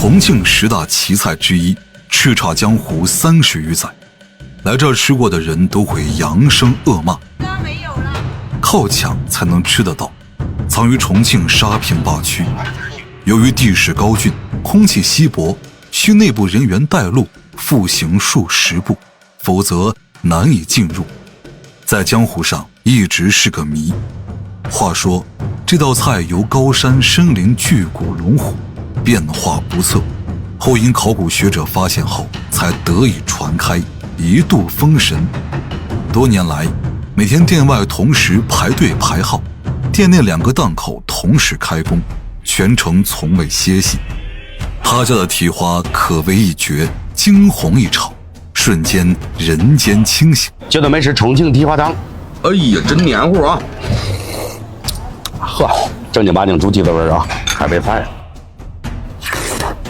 重庆10大奇菜之一，叱咤江湖30余载，来这儿吃过的人都会扬声恶骂。靠抢才能吃得到，藏于重庆沙坪坝区。由于地势高峻，空气稀薄，需内部人员带路，复行数10步，否则难以进入。在江湖上一直是个谜。话说，这道菜由高山深林巨骨龙虎，变化不测，后因考古学者发现后，才得以传开，一度封神。多年来，每天店外同时排队排号，店内2个档口同时开工，全程从未歇息。他家的蹄花可谓一绝，惊鸿一炒，瞬间人间清醒。这都没吃重庆蹄花汤，哎呀，真黏糊啊！呵，正经八经猪蹄子味啊，海贝菜，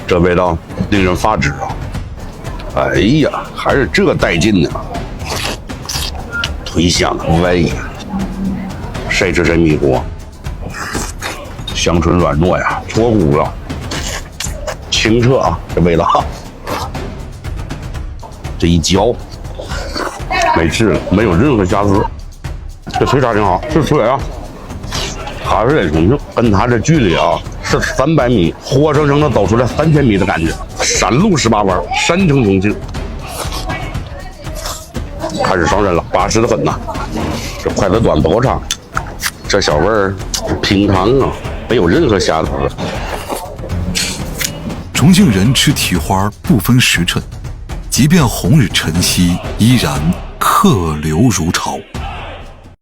这味道令人发指啊！哎呀，还是这带劲呢，忒香了，喂，谁吃谁迷糊，香醇软糯呀，脱骨了，清澈啊，这味道，这一嚼，没吃了，没有任何瑕疵，这脆啥挺好，是脆啊。他是在重庆，跟他这距离啊是300米，活生生的走出来3000米的感觉。山路18弯，山城重庆，开始上人了，巴适的很呐。这筷子端不够长，这小味儿平常啊，没有任何瑕疵。重庆人吃蹄花不分时辰，即便红日晨曦，依然客流如潮。